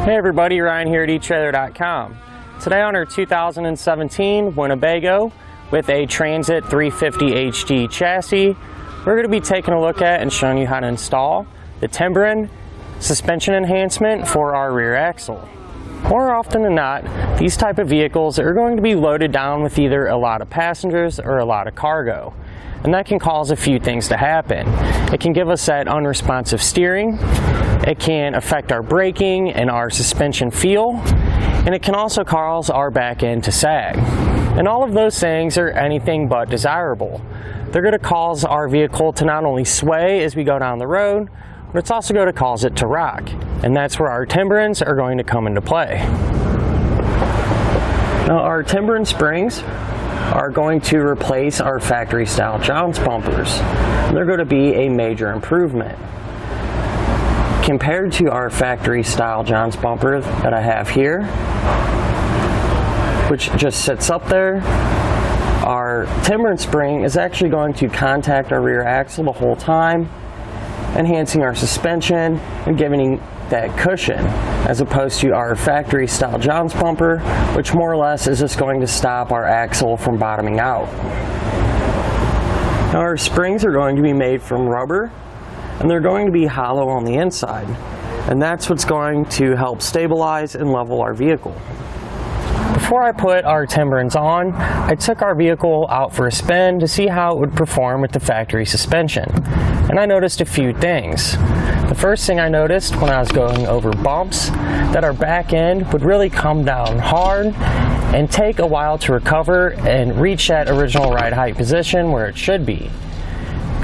Hey everybody, Ryan here at eTrailer.com. Today on our 2017 Winnebago with a Transit 350 HD chassis, we're going to be taking a look at and showing you how to install the Timbren suspension enhancement for our rear axle. More often than not, these type of vehicles are going to be loaded down with either a lot of passengers or a lot of cargo. And that can cause a few things to happen. It can give us that unresponsive steering, it can affect our braking and our suspension feel, and it can also cause our back end to sag. And all of those things are anything but desirable. They're going to cause our vehicle to not only sway as we go down the road, but it's also going to cause it to rock. And that's where our Timbrens are going to come into play. Now our Timbren springs are going to replace our factory style jounce bumpers. They're going to be a major improvement. Compared to our factory style jounce bumper that I have here, which just sits up there, our Timbren spring is actually going to contact our rear axle the whole time, enhancing our suspension and giving that cushion, as opposed to our factory style jounce bumper, which more or less is just going to stop our axle from bottoming out. Now our springs are going to be made from rubber, and they're going to be hollow on the inside, and that's what's going to help stabilize and level our vehicle. Before I put our Timbrens on, I took our vehicle out for a spin to see how it would perform with the factory suspension, and I noticed a few things. The first thing I noticed when I was going over bumps, that our back end would really come down hard and take a while to recover and reach that original ride height position where it should be,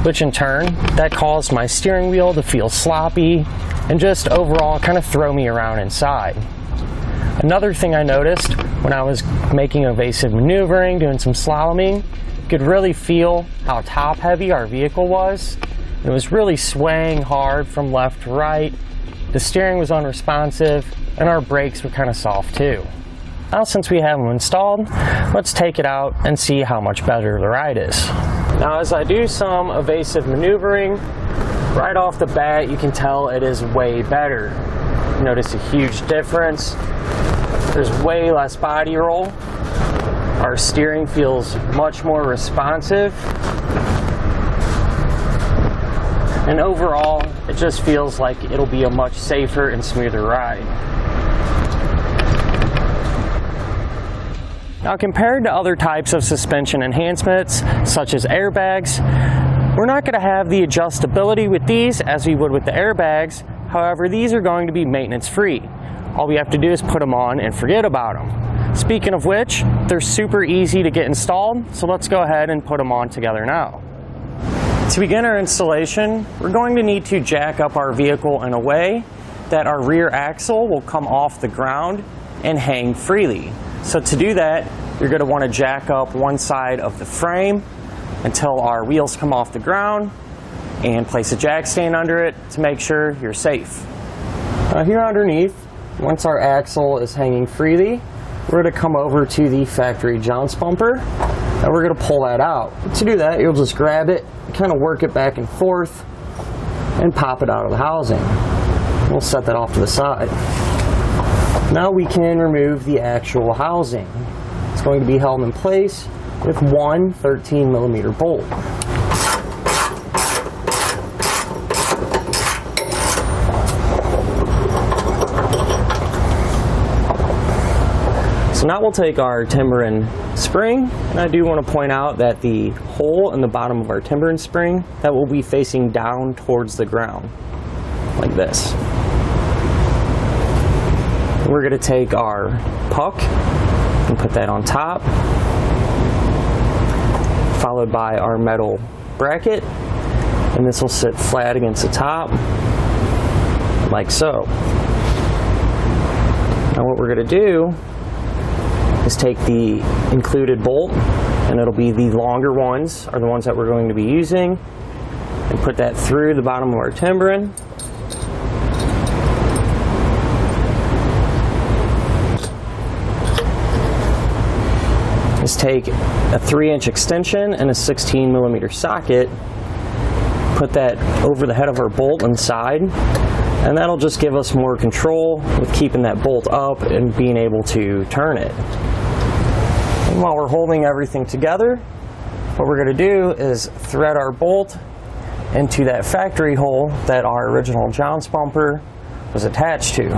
which in turn, that caused my steering wheel to feel sloppy and just overall kind of throw me around inside. Another thing I noticed when I was making evasive maneuvering, doing some slaloming, you could really feel how top heavy our vehicle was. It was really swaying hard from left to right. The steering was unresponsive and our brakes were kind of soft too. Now since we have them installed, let's take it out and see how much better the ride is. Now as I do some evasive maneuvering, right off the bat you can tell it is way better. You notice a huge difference. There's way less body roll. Our steering feels much more responsive. And overall, it just feels like it'll be a much safer and smoother ride. Now compared to other types of suspension enhancements, such as airbags, we're not going to have the adjustability with these as we would with the airbags. However, these are going to be maintenance free. All we have to do is put them on and forget about them. Speaking of which, they're super easy to get installed, so let's go ahead and put them on together now. To begin our installation, we're going to need to jack up our vehicle in a way that our rear axle will come off the ground and hang freely. So to do that, you're going to want to jack up one side of the frame until our wheels come off the ground and place a jack stand under it to make sure you're safe. Now here underneath, once our axle is hanging freely, we're going to come over to the factory jounce bumper and we're going to pull that out. To do that, you'll just grab it, kind of work it back and forth, and pop it out of the housing. We'll set that off to the side. Now we can remove the actual housing. It's going to be held in place with one 13mm bolt. So now we'll take our Timbren spring, and I do want to point out that the hole in the bottom of our Timbren spring, that will be facing down towards the ground, like this. We're going to take our puck and put that on top, followed by our metal bracket, and this will sit flat against the top, like so. Now what we're going to do is take the included bolt, and it'll be the longer ones are the ones that we're going to be using, and put that through the bottom of our Timbren. Just take a 3-inch extension and a 16mm socket, put that over the head of our bolt inside, And that'll just give us more control with keeping that bolt up and being able to turn it. And while we're holding everything together, what we're going to do is thread our bolt into that factory hole that our original jounce bumper was attached to.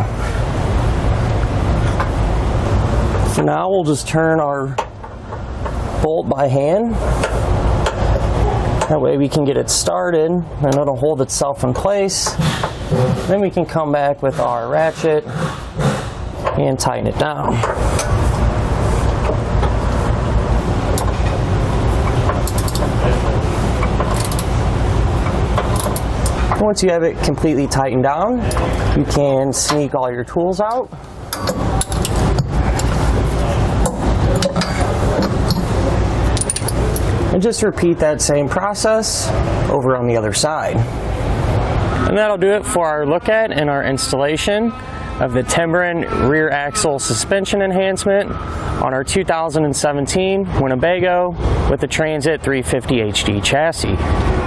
So now we'll just turn our bolt by hand. That way we can get it started and it'll hold itself in place. Then we can come back with our ratchet and tighten it down. Once you have it completely tightened down, you can sneak all your tools out. And just repeat that same process over on the other side. And that'll do it for our look at and our installation of the Timbren rear axle suspension enhancement on our 2017 Winnebago with the Transit 350 HD chassis.